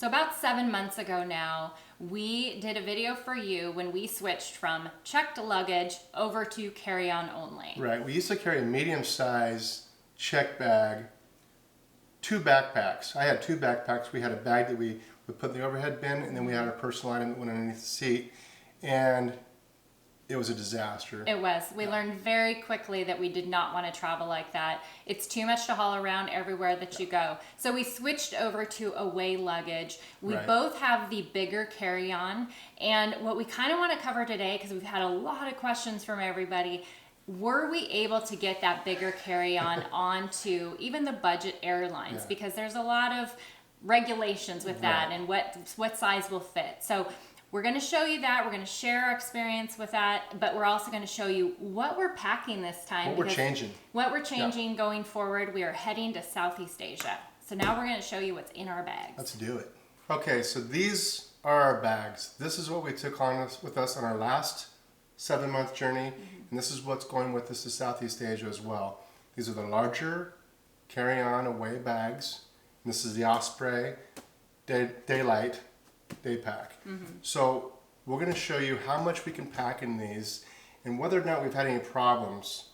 So about 7 months ago now, we did a video for you when we switched from checked luggage over to carry-on only. Right. We used to carry a medium-size check bag, 2 backpacks. I had 2 backpacks. We had a bag that we would put in the overhead bin, and then we had our personal item that went underneath the seat. And it was a disaster. It was. We learned very quickly that we did not want to travel like that. It's too much to haul around everywhere that you go. So we switched over to away luggage. We both have the bigger carry-on. And what we kind of want to cover today, because we've had a lot of questions from everybody, were we able to get that bigger carry-on onto even the budget airlines? Yeah. Because there's a lot of regulations with that and what size will fit. So we're going to show you that. We're going to share our experience with that, but we're also going to show you what we're packing this time. What we're changing. What we're changing going forward. We are heading to Southeast Asia. So now we're going to show you what's in our bags. Let's do it. Okay, so these are our bags. This is what we took with us on our last 7-month journey, and this is what's going with us to Southeast Asia as well. These are the larger carry-on away bags. And this is the Osprey Daylight Day Pack. So we're going to show you how much we can pack in these and whether or not we've had any problems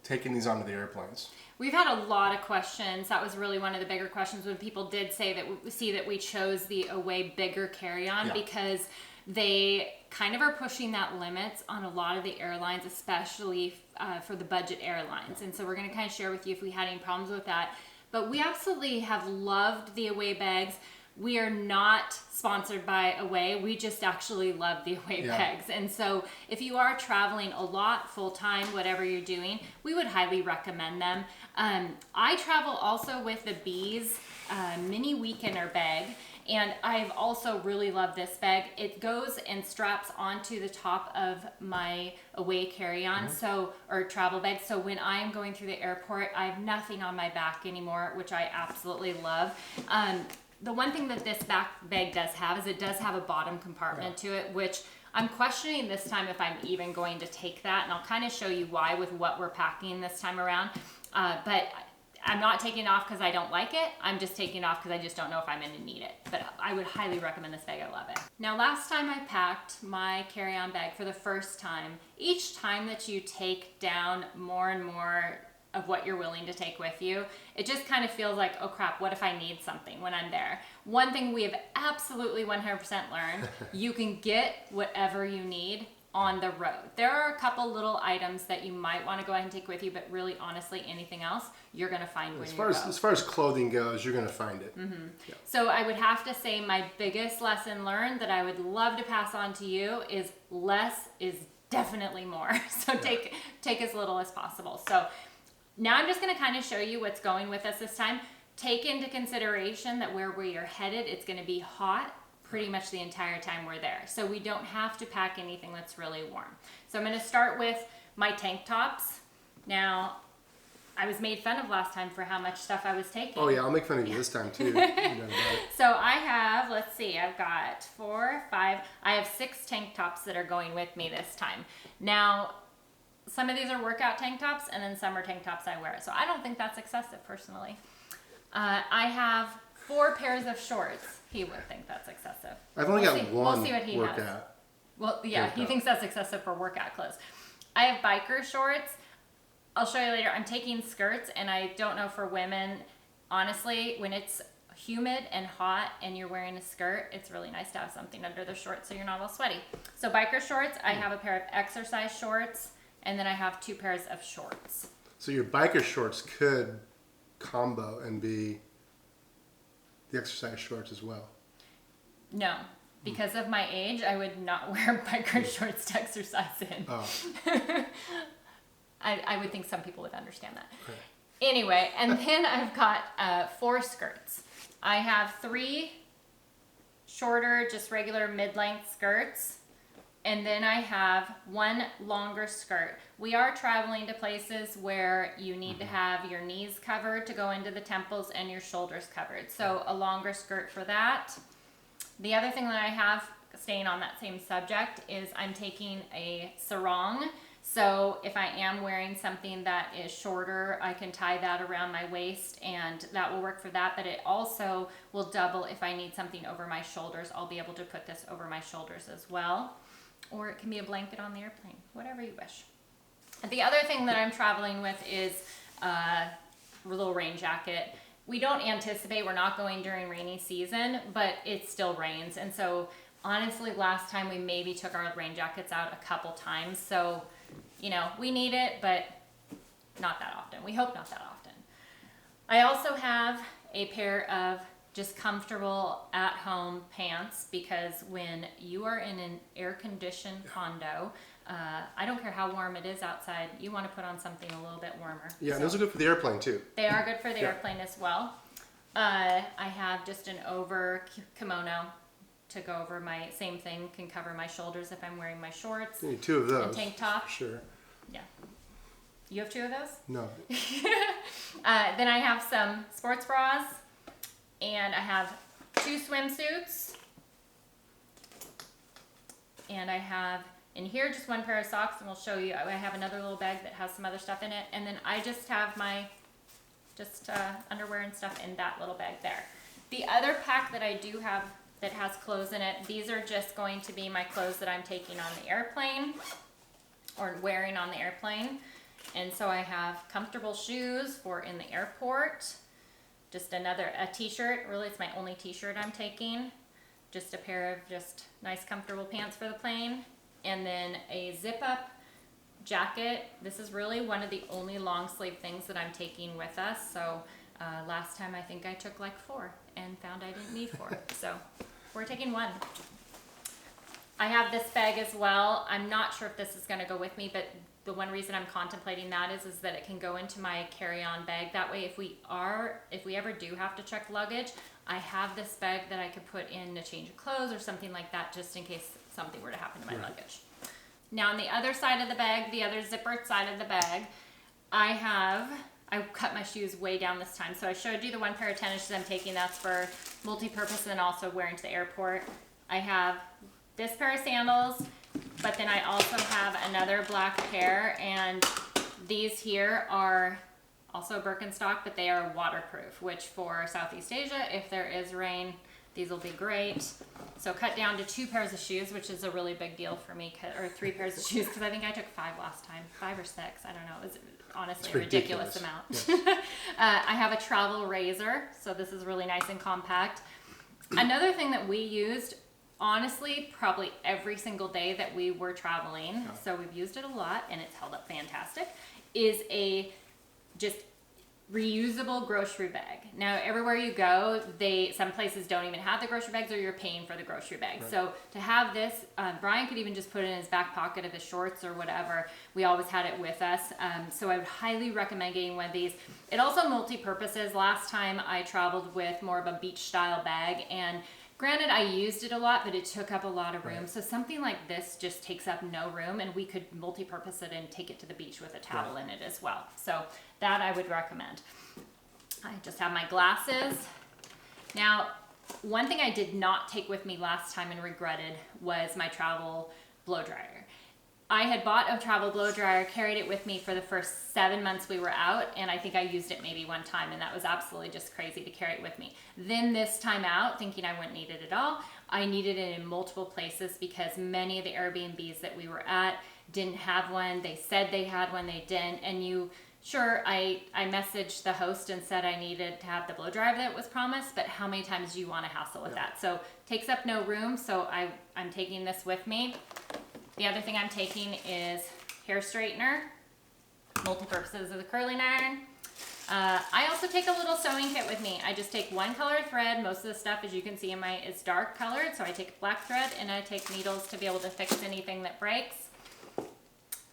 taking these onto the airplanes. We've had a lot of questions. That was really one of the bigger questions when people did say that we chose the away bigger carry-on because they kind of are pushing that limits on a lot of the airlines, especially for the budget airlines. And so we're going to kind of share with you if we had any problems with that. But we absolutely have loved the away bags. We are not sponsored by Away. We just actually love the Away bags. And so if you are traveling a lot, full-time, whatever you're doing, we would highly recommend them. I travel also with the Bees mini weekender bag. And I've also really loved this bag. It goes and straps onto the top of my away carry-on, or travel bag. So when I am going through the airport, I have nothing on my back anymore, which I absolutely love. The one thing that this bag does have is it does have a bottom compartment to it, which I'm questioning this time if I'm even going to take that. And I'll kind of show you why with what we're packing this time around. But I'm not taking it off because I don't like it. I'm just taking it off because I just don't know if I'm going to need it. But I would highly recommend this bag. I love it. Now, last time I packed my carry-on bag for the first time, each time that you take down more and more of what you're willing to take with you, it just kind of feels like, oh crap, what if I need something when I'm there? One thing we have absolutely 100% learned, you can get whatever you need on the road. There are a couple little items that you might want to go ahead and take with you, but really, honestly, anything else you're going to find when you go. As far as clothing goes, you're going to find it. So I would have to say my biggest lesson learned that I would love to pass on to you is less is definitely more. So take as little as possible. So now I'm just going to kind of show you what's going with us this time. Take into consideration that where we are headed, it's going to be hot pretty much the entire time we're there. So we don't have to pack anything that's really warm. So I'm going to start with my tank tops. Now, I was made fun of last time for how much stuff I was taking. Oh yeah, I'll make fun of you this time too. So I have, let's see, I've got 4, 5, I have 6 tank tops that are going with me this time. Now, some of these are workout tank tops and then some are tank tops I wear. So I don't think that's excessive personally. I have 4 pairs of shorts. He would think that's excessive. I've only got one We'll see what he workout. has. Well, yeah, he thinks that's excessive for workout clothes. I have biker shorts. I'll show you later. I'm taking skirts, and I don't know for women, honestly, when it's humid and hot and you're wearing a skirt, it's really nice to have something under the shorts so you're not all sweaty. So biker shorts, I have a pair of exercise shorts, and then I have 2 pairs of shorts. So your biker shorts could combo and be the exercise shorts as well. No, because of my age, I would not wear biker shorts to exercise in. Oh. I would think some people would understand that. Okay. Anyway, and then I've got 4 skirts. I have 3 shorter, just regular mid-length skirts. And then I have 1 longer skirt. We are traveling to places where you need to have your knees covered to go into the temples and your shoulders covered. So a longer skirt for that. The other thing that I have, staying on that same subject, is I'm taking a sarong. So if I am wearing something that is shorter, I can tie that around my waist and that will work for that. But it also will double if I need something over my shoulders. I'll be able to put this over my shoulders as well. Or it can be a blanket on the airplane, whatever you wish. And the other thing that I'm traveling with is a little rain jacket. We don't anticipate, we're not going during rainy season, but it still rains. And so honestly, last time we maybe took our rain jackets out a couple times. So, you know, we need it, but not that often. We hope not that often. I also have a pair of just comfortable at-home pants because when you are in an air-conditioned condo, I don't care how warm it is outside, you want to put on something a little bit warmer. Yeah, and those are good for the airplane too. They are good for the airplane as well. I have just an over kimono to go over my same thing, can cover my shoulders if I'm wearing my shorts. You need 2 of those. And tank top. Sure. Yeah. You have 2 of those? No. Then I have some sports bras, and I have 2 swimsuits, and I have in here just 1 pair of socks, and we'll show you. I have another little bag that has some other stuff in it, and then I just have my underwear and stuff in that little bag there. The other pack that I do have that has clothes in it, these are just going to be my clothes that I'm taking on the airplane or wearing on the airplane. And so I have comfortable shoes for in the airport, just a t-shirt, really it's my only t-shirt I'm taking, just a pair of just nice comfortable pants for the plane, and then a zip up jacket. This is really one of the only long sleeve things that I'm taking with us. So last time I think I took like 4 and found I didn't need 4. So we're taking 1. I have this bag as well. I'm not sure if this is going to go with me, but the one reason I'm contemplating that is that it can go into my carry-on bag. That way if we ever do have to check luggage, I have this bag that I could put in a change of clothes or something like that, just in case something were to happen to my luggage. Now on the other side of the bag, the other zippered side of the bag, I cut my shoes way down this time. So I showed you the 1 pair of tennis shoes I'm taking. That's for multi-purpose and also wearing to the airport. I have this pair of sandals, but then I also have another black pair, and these here are also Birkenstock, but they are waterproof, which for Southeast Asia, if there is rain, these will be great. So cut down to 2 pairs of shoes, which is a really big deal for me, or 3 pairs of shoes, because I think I took 5 last time, 5 or 6, I don't know. It was honestly a ridiculous amount. Yes. I have a travel razor, so this is really nice and compact. Another thing that we used, honestly, probably every single day that we were traveling, so we've used it a lot and it's held up fantastic, is a just reusable grocery bag. Now everywhere you go, some places don't even have the grocery bags, or you're paying for the grocery bag. Right. So to have this, Brian could even just put it in his back pocket of his shorts or whatever. We always had it with us. So I would highly recommend getting one of these. It also multi-purposes. Last time I traveled with more of a beach style bag, and granted, I used it a lot, but it took up a lot of room. Right. So something like this just takes up no room, and we could multi-purpose it and take it to the beach with a towel in it as well. So that I would recommend. I just have my glasses. Now, one thing I did not take with me last time and regretted was my travel blow dryer. I had bought a travel blow dryer, carried it with me for the first 7 months we were out, and I think I used it maybe 1 time, and that was absolutely just crazy to carry it with me. Then this time out, thinking I wouldn't need it at all, I needed it in multiple places because many of the Airbnbs that we were at didn't have one. They said they had one, they didn't, and sure, I messaged the host and said I needed to have the blow dryer that was promised, but how many times do you want to hassle with that? So takes up no room, so I'm taking this with me. The other thing I'm taking is hair straightener, multi-purposes of the curling iron. I also take a little sewing kit with me. I just take 1 color thread. Most of the stuff, as you can see, is dark colored, so I take black thread, and I take needles to be able to fix anything that breaks.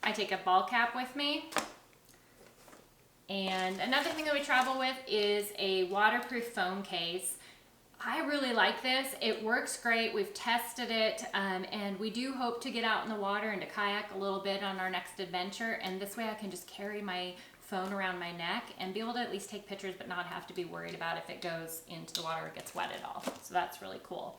I take a ball cap with me. And another thing that we travel with is a waterproof phone case. I really like this. It works great. We've tested it, and we do hope to get out in the water and to kayak a little bit on our next adventure. And this way I can just carry my phone around my neck and be able to at least take pictures, but not have to be worried about if it goes into the water or gets wet at all. So that's really cool.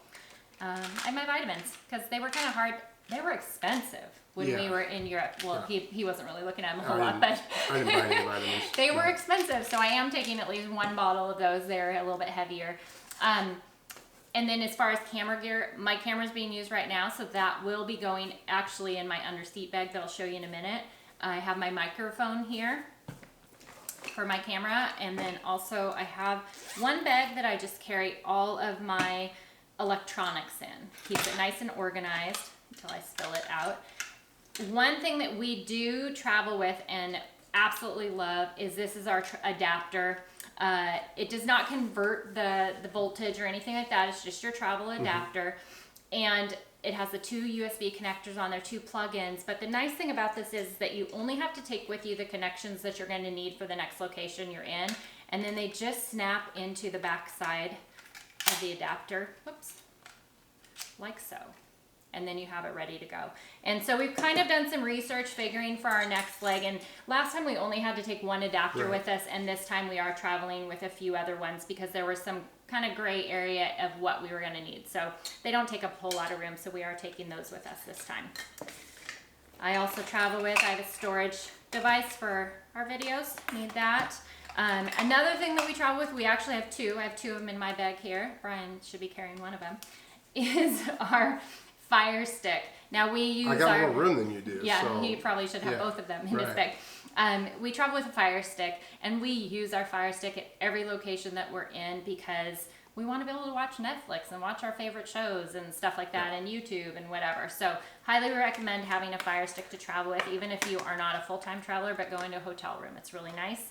And my vitamins, because they were kind of hard. they were expensive when we were in Europe. Well, he wasn't really looking at them a whole lot, I but didn't buy any vitamins. they were expensive. So I am taking at least one bottle of those. They're a little bit heavier. And then as far as camera gear, my camera's being used right now, so that will be going actually in my under seat bag that I'll show you in a minute. I have my microphone here for my camera, and then also I have one bag that I just carry all of my electronics in. Keeps it nice and organized until I spill it out. One thing that we do travel with and absolutely love is this is our adapter. It does not convert the voltage or anything like that. It's just your travel adapter. And it has the 2 USB connectors on there, 2 plug-ins. But the nice thing about this is that you only have to take with you the connections that you're going to need for the next location you're in. And then they just snap into the back side of the adapter. Whoops. Like so. And then you have it ready to go. And so we've kind of done some research figuring for our next leg. And last time we only had to take one adapter with us, and this time we are traveling with a few other ones because there was some kind of gray area of what we were going to need. So they don't take up a whole lot of room, so we are taking those with us this time. I also travel with, I have a storage device for our videos. Need that. Another thing that we travel with, we actually have 2. I have 2 of them in my bag here. Brian should be carrying one of them. Is our Fire Stick. Now we use I got more room than you do. Yeah, so, he probably should have both of them in his bag. We travel with a Fire Stick, and we use our Fire Stick at every location that we're in because we want to be able to watch Netflix and watch our favorite shows and stuff like that, and YouTube and whatever. So highly recommend having a Fire Stick to travel with, even if you are not a full-time traveler, but going to a hotel room. It's really nice.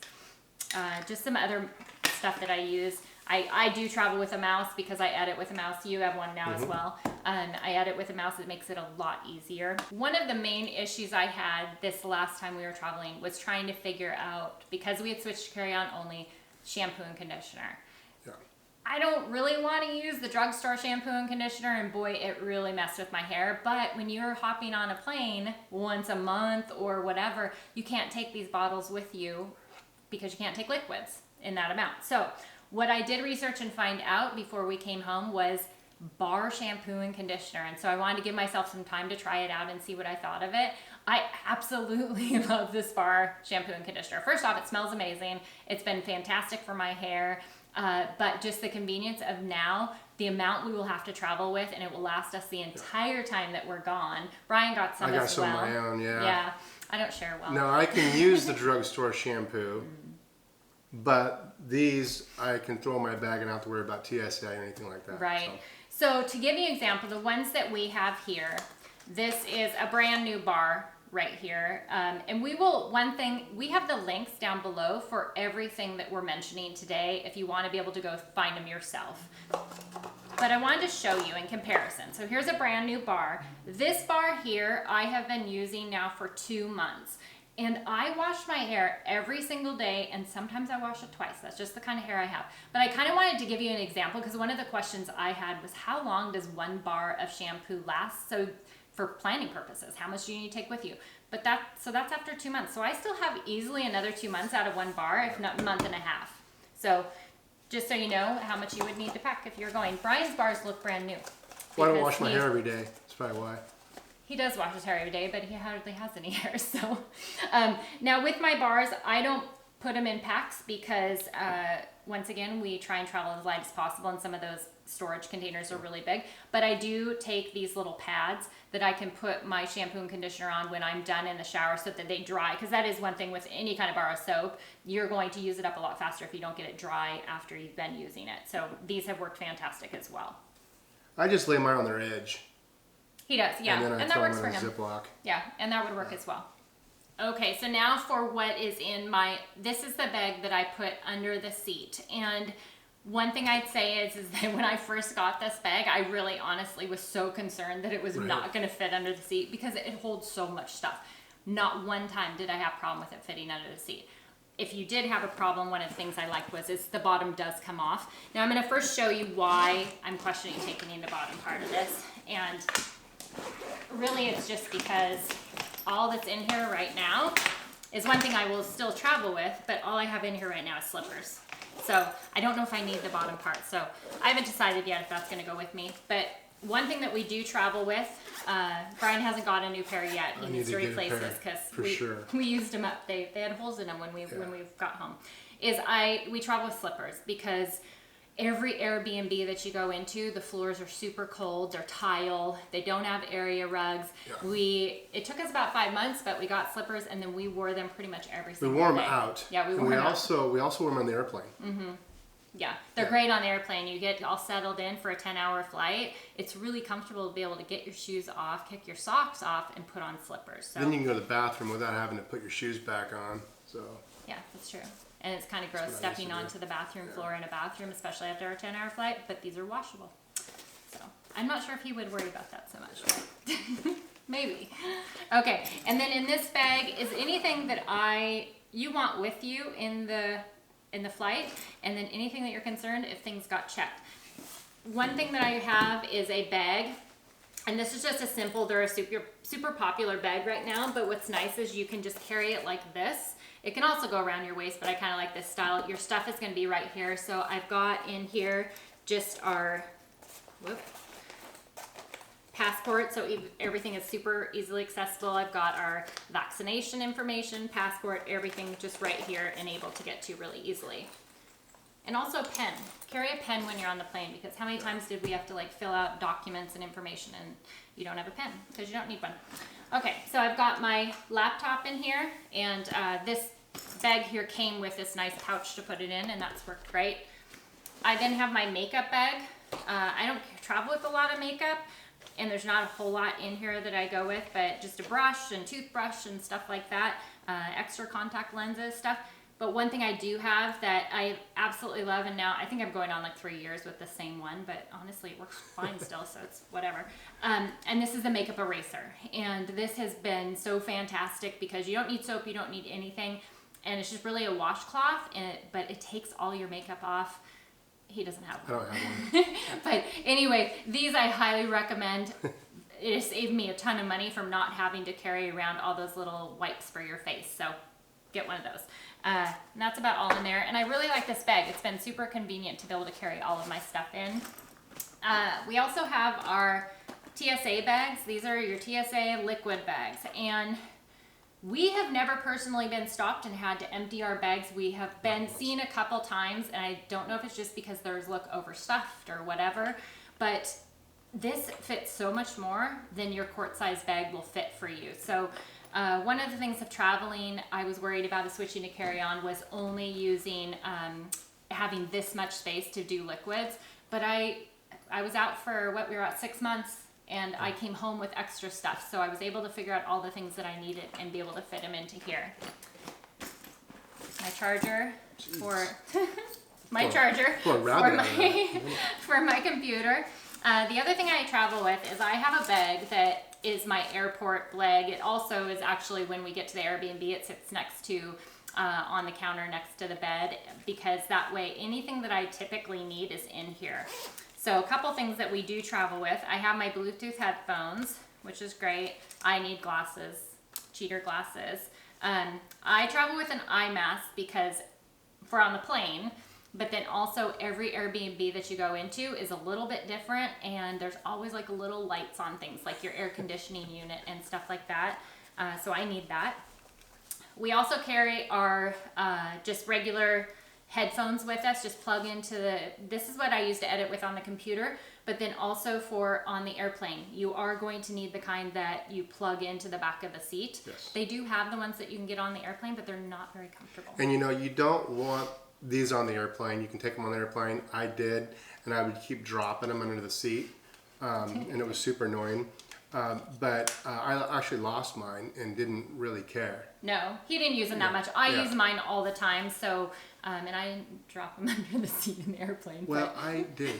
Just some other stuff that I use. I do travel with a mouse because I edit with a mouse. You have one now as well. I edit with a mouse. It makes it a lot easier. One of the main issues I had this last time we were traveling was trying to figure out, because we had switched to carry-on only, shampoo and conditioner. Yeah. I don't really want to use the drugstore shampoo and conditioner, and boy, it really messed with my hair. But when you're hopping on a plane once a month or whatever, you can't take these bottles with you because you can't take liquids in that amount. So what I did research and find out before we came home was bar shampoo and conditioner. And so I wanted to give myself some time to try it out and see what I thought of it. I absolutely love this bar shampoo and conditioner. First off, it smells amazing. It's been fantastic for my hair. But just the convenience of now, the amount we will have to travel with, and it will last us the entire time that we're gone. Brian got some as well. I got some of my own, yeah. Yeah, I don't share well. No, I can use the drugstore shampoo. But these, I can throw in my bag and not have to worry about TSA or anything like that. Right. So to give you an example, the ones that we have here, this is a brand new bar right here. And we will, one thing, we have the links down below for everything that we're mentioning today if you want to be able to go find them yourself. But I wanted to show you in comparison. So here's a brand new bar. This bar here, I have been using now for 2 months. And I wash my hair every single day, and sometimes I wash it twice. That's just the kind of hair I have. But I kind of wanted to give you an example because one of the questions I had was, how long does one bar of shampoo last? So for planning purposes, how much do you need to take with you? But that's after 2 months. So I still have easily another 2 months out of one bar, if not a month and a half. So just so you know how much you would need to pack if you're going. Brian's bars look brand new. Well, I don't wash my hair every day. That's probably why. He does wash his hair every day, but he hardly has any hair. So now with my bars, I don't put them in packs because once again, we try and travel as light as possible, and some of those storage containers are really big. But I do take these little pads that I can put my shampoo and conditioner on when I'm done in the shower so that they dry. Because that is one thing with any kind of bar of soap, you're going to use it up a lot faster if you don't get it dry after you've been using it. So these have worked fantastic as well. I just lay mine on their edge. He does, yeah, and that works for him. Ziploc. Yeah, and that would work as well. Okay, so now for what is in this is the bag that I put under the seat. And one thing I'd say is that when I first got this bag, I really honestly was so concerned that it was not going to fit under the seat because it holds so much stuff. Not one time did I have a problem with it fitting under the seat. If you did have a problem, one of the things I liked was the bottom does come off. Now I'm going to first show you why I'm questioning taking the bottom part of this. And really it's just because all that's in here right now is one thing I will still travel with, but all I have in here right now is slippers. So I don't know if I need the bottom part. So I haven't decided yet if that's going to go with me. But one thing that we do travel with, Brian hasn't got a new pair yet. He needs to replace this because we used them up. They had holes in them when we got home. We travel with slippers because every Airbnb that you go into, the floors are super cold. They're tile. They don't have area rugs. Yeah. It took us about 5 months, but we got slippers and then we wore them pretty much every single day. We wore them out. Yeah, we wore them out. We also wore them on the airplane. Mm-hmm. Yeah, they're great on the airplane. You get all settled in for a 10-hour flight. It's really comfortable to be able to get your shoes off, kick your socks off, and put on slippers. So. Then you can go to the bathroom without having to put your shoes back on. So. Yeah, that's true. And it's kind of gross stepping onto the bathroom floor in a bathroom, especially after a 10-hour flight, but these are washable. So I'm not sure if he would worry about that so much, but maybe. Okay, and then in this bag is anything that you want with you in the flight, and then anything that you're concerned if things got checked. One thing that I have is a bag, and this is just a simple, they're a super popular bag right now, but what's nice is you can just carry it like this. It can also go around your waist, but I kind of like this style. Your stuff is going to be right here. So I've got in here just our passport, so everything is super easily accessible. I've got our vaccination information, passport, everything just right here and able to get to really easily. And also a pen. Carry a pen when you're on the plane, because how many times did we have to like fill out documents and information and you don't have a pen because you don't need one. Okay, so I've got my laptop in here, and this bag here came with this nice pouch to put it in, and that's worked great. I then have my makeup bag. I don't travel with a lot of makeup, and there's not a whole lot in here that I go with, but just a brush and toothbrush and stuff like that, extra contact lenses stuff. But one thing I do have that I absolutely love, and now I think I'm going on like 3 years with the same one, but honestly it works fine still, so it's whatever. And this is the makeup eraser, and this has been so fantastic because you don't need soap, you don't need anything, and it's just really a washcloth, but it takes all your makeup off. He doesn't have one. I don't have one. But anyway, these I highly recommend. It has saved me a ton of money from not having to carry around all those little wipes for your face, so get one of those. And that's about all in there. And I really like this bag. It's been super convenient to be able to carry all of my stuff in. We also have our TSA bags. These are your TSA liquid bags. And we have never personally been stopped and had to empty our bags. We have been seen a couple times, and I don't know if it's just because theirs look overstuffed or whatever, but this fits so much more than your quart size bag will fit for you. So one of the things of traveling I was worried about switching to carry-on was only using, having this much space to do liquids. But I was out for we were out 6 months, and I came home with extra stuff. So I was able to figure out all the things that I needed and be able to fit them into here. My charger for my computer. The other thing I travel with is I have a bag that is my airport bag. It also is actually, when we get to the Airbnb, it sits next to on the counter next to the bed, because that way anything that I typically need is in here. So a couple things that we do travel with. I have my Bluetooth headphones, which is great. I need glasses, cheater glasses. I travel with an eye mask because for on the plane, but then also every Airbnb that you go into is a little bit different, and there's always like little lights on things like your air conditioning unit and stuff like that. So I need that. We also carry our just regular headphones with us, just plug into this is what I use to edit with on the computer, but then also for on the airplane, you are going to need the kind that you plug into the back of the seat. Yes. They do have the ones that you can get on the airplane, but they're not very comfortable. And you don't want these on the airplane. You can take them on the airplane. I did, and I would keep dropping them under the seat, and it was super annoying. But I actually lost mine and didn't really care. No, he didn't use them that much. I use mine all the time, so and I didn't drop them under the seat in the airplane. Well, I did.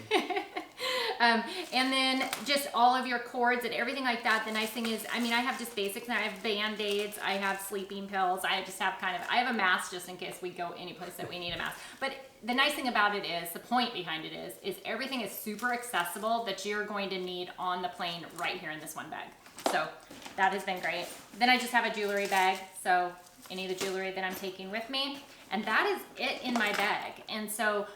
And then just all of your cords and everything like that. The nice thing is, I mean, I have just basics. I have Band-Aids, I have sleeping pills, I just have I have a mask just in case we go any place that we need a mask. But the nice thing about it is, the point behind it is everything is super accessible that you're going to need on the plane right here in this one bag. So that has been great. Then I just have a jewelry bag, so any of the jewelry that I'm taking with me. And that is it in my bag. And so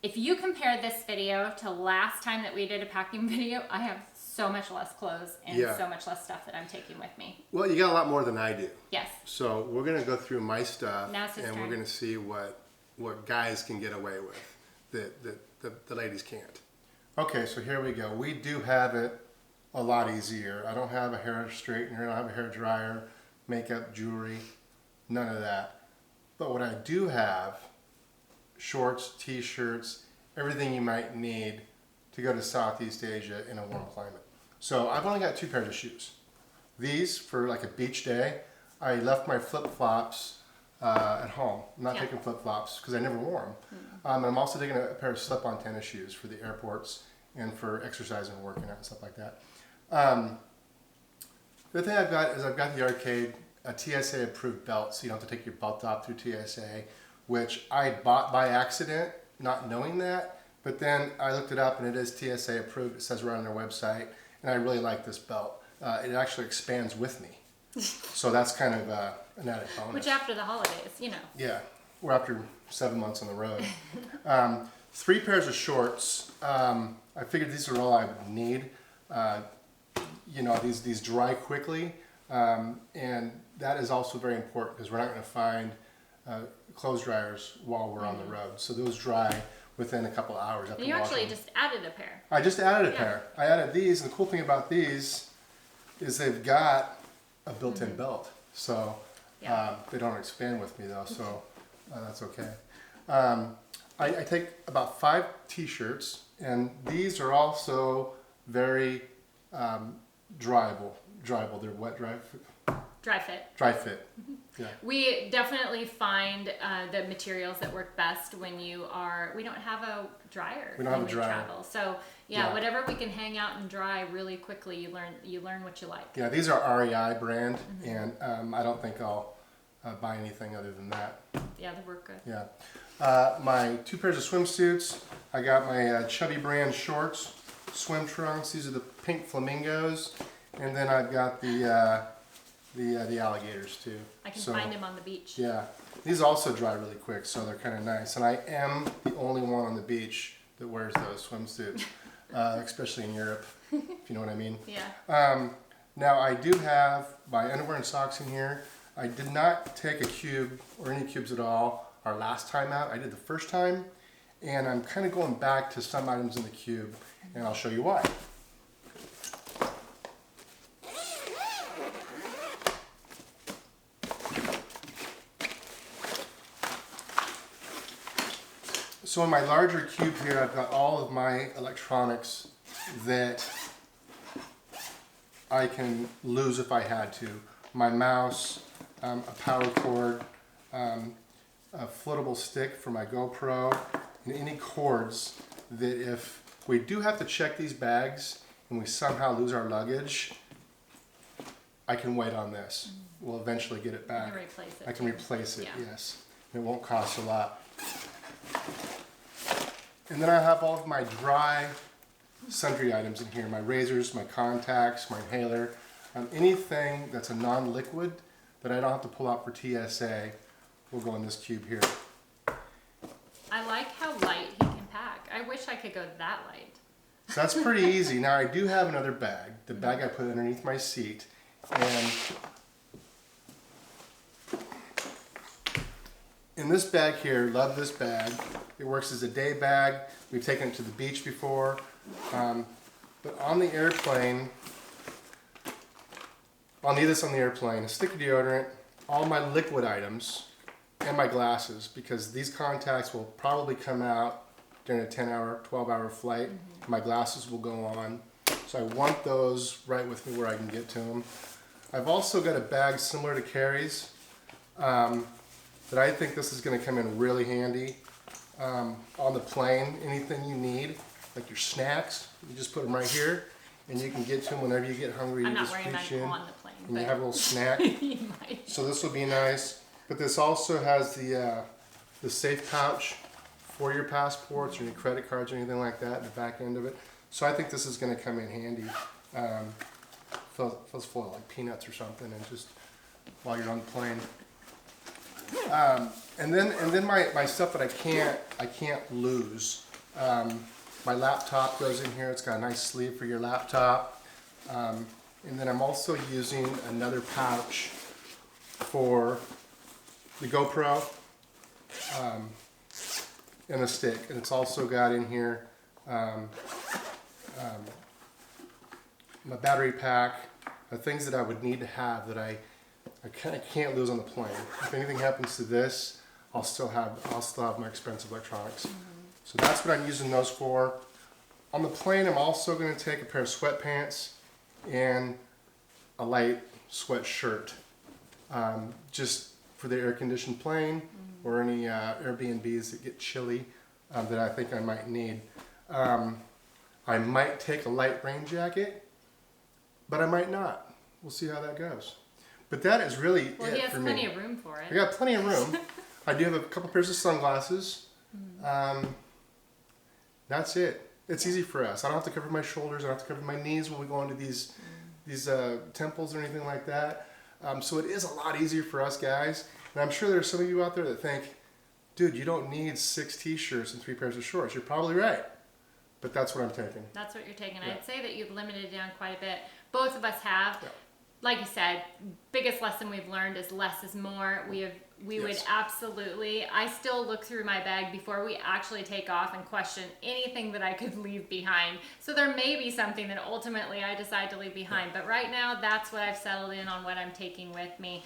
if you compare this video to last time that we did a packing video, I have so much less clothes and so much less stuff that I'm taking with me. Well, you got a lot more than I do. Yes. So we're going to go through my stuff, and we're going to see what guys can get away with that the ladies can't. Okay, so here we go. We do have it a lot easier. I don't have a hair straightener, I don't have a hair dryer, makeup, jewelry, none of that. But what I do have, shorts, t-shirts, everything you might need to go to Southeast Asia in a warm climate. So I've only got 2 pairs of shoes. These for like a beach day. I left my flip-flops at home. I'm not taking flip-flops because I never wore them. I'm also taking a pair of slip-on tennis shoes for the airports and for exercising and working out and stuff like that. The thing I've got is I've got the Arcade, a TSA approved belt, so you don't have to take your belt off through TSA, which I bought by accident, not knowing that. But then I looked it up and it is TSA approved. It says right on their website, and I really like this belt. It actually expands with me, so that's kind of an added bonus. Which after the holidays, you know. Yeah, we're after 7 months on the road. 3 pairs of shorts. I figured these are all I would need. You know, these dry quickly, and that is also very important because we're not going to find clothes dryers while we're on the road. So those dry within a couple of hours. And you actually just added a pair. I just added a pair. I added these, and the cool thing about these is they've got a built-in belt, so they don't expand with me though, so that's okay. I take about 5 t-shirts, and these are also very dryable. They're wet dry. Dry fit. Dry fit. Yeah. We definitely find the materials that work best when we don't have a dryer. We don't have a dryer. Travel. So whatever we can hang out and dry really quickly, you learn what you like. Yeah, these are REI brand, and I don't think I'll buy anything other than that. Yeah, they work good. Yeah. My 2 pairs of swimsuits. I got my Chubby brand shorts, swim trunks. These are the pink flamingos, and then I've got the alligators too. I can find them on the beach. Yeah, these also dry really quick, so they're kind of nice. And I am the only one on the beach that wears those swimsuits, especially in Europe, if you know what I mean. Yeah. Now I do have my underwear and socks in here. I did not take a cube or any cubes at all our last time out. I did the first time, and I'm kind of going back to some items in the cube, and I'll show you why. So in my larger cube here, I've got all of my electronics that I can lose if I had to. My mouse, a power cord, a floatable stick for my GoPro, and any cords that if we do have to check these bags and we somehow lose our luggage, I can wait on this. We'll eventually get it back. I can replace it, yes. It won't cost a lot. And then I have all of my dry sundry items in here. My razors, my contacts, my inhaler. Anything that's a non-liquid that I don't have to pull out for TSA will go in this cube here. I like how light he can pack. I wish I could go that light. So that's pretty easy. Now I do have another bag. The bag I put underneath my seat. And in this bag here, love this bag. It works as a day bag. We've taken it to the beach before. But on the airplane, I'll need this on the airplane. A stick of deodorant, all my liquid items, and my glasses, because these contacts will probably come out during a 10-hour, 12-hour flight. My glasses will go on. So I want those right with me where I can get to them. I've also got a bag similar to Carrie's. But I think this is going to come in really handy on the plane. Anything you need, like your snacks, you just put them right here, and you can get to them whenever you get hungry. I'm you not just wearing reach mine in, on the plane. and you have a little snack. You might. So this will be nice. But this also has the safe pouch for your passports or your credit cards or anything like that, the back end of it. So I think this is going to come in handy. Feels full of like peanuts or something, and just while you're on the plane. And then my stuff that I can't lose My laptop goes in here. It's got a nice sleeve for your laptop. And then I'm also using another pouch for the GoPro and the stick. And it's also got in here my battery pack, the things that I would need to have that I kind of can't lose on the plane. If anything happens to this, I'll still have my expensive electronics. So that's what I'm using those for. On the plane, I'm also going to take a pair of sweatpants and a light sweatshirt, just for the air-conditioned plane or any Airbnbs that get chilly that I think I might need. I might take a light rain jacket, but I might not. We'll see how that goes. But that is really it for me. Well, he has plenty of room for it. I got plenty of room. I do have a couple pairs of sunglasses. That's it. It's easy for us. I don't have to cover my shoulders. I don't have to cover my knees when we go into these temples or anything like that. So it is a lot easier for us guys. And I'm sure there's some of you out there that think, dude, you don't need 6 t-shirts and 3 pairs of shorts. You're probably right. But that's what I'm taking. That's what you're taking. Yeah. I'd say that you've limited it down quite a bit. Both of us have. Yeah. Like you said, biggest lesson we've learned is less is more. We would absolutely, I still look through my bag before we actually take off and question anything that I could leave behind. So there may be something that ultimately I decide to leave behind. But right now, that's what I've settled in on what I'm taking with me.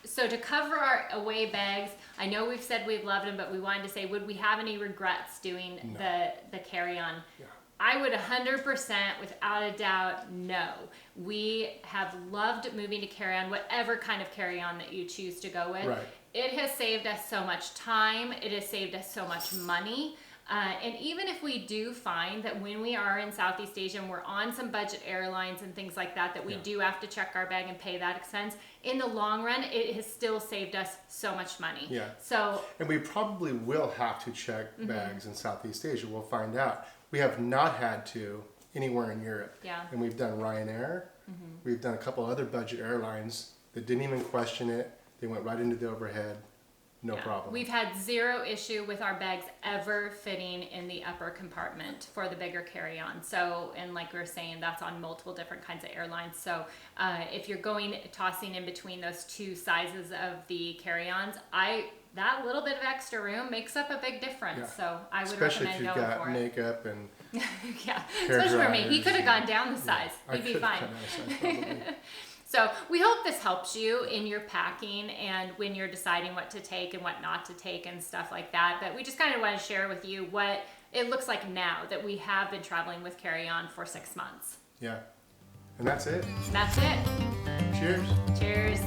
So to cover our away bags, I know we've said we've loved them, but we wanted to say, would we have any regrets doing the carry-on? Yeah. I would 100%, without a doubt, no. We have loved moving to carry-on, whatever kind of carry-on that you choose to go with. Right. It has saved us so much time. It has saved us so much money. And even if we do find that when we are in Southeast Asia and we're on some budget airlines and things like that, that we do have to check our bag and pay that expense, in the long run, it has still saved us so much money. Yeah. So, and we probably will have to check bags in Southeast Asia. We'll find out. We have not had to anywhere in Europe. Yeah. And we've done Ryanair. We've done a couple other budget airlines that didn't even question it. They went right into the overhead. No problem. We've had zero issue with our bags ever fitting in the upper compartment for the bigger carry-on. So, and like we were saying, that's on multiple different kinds of airlines. So if you're tossing in between those two sizes of the carry-ons, that little bit of extra room makes up a big difference. Yeah. So I would recommend going for it. Especially if you've got makeup and yeah, especially for me. He could have gone down the size. He'd be fine. So we hope this helps you in your packing and when you're deciding what to take and what not to take and stuff like that. But we just kind of want to share with you what it looks like now that we have been traveling with carry-on for 6 months. Yeah. And that's it. That's it. Cheers. Cheers.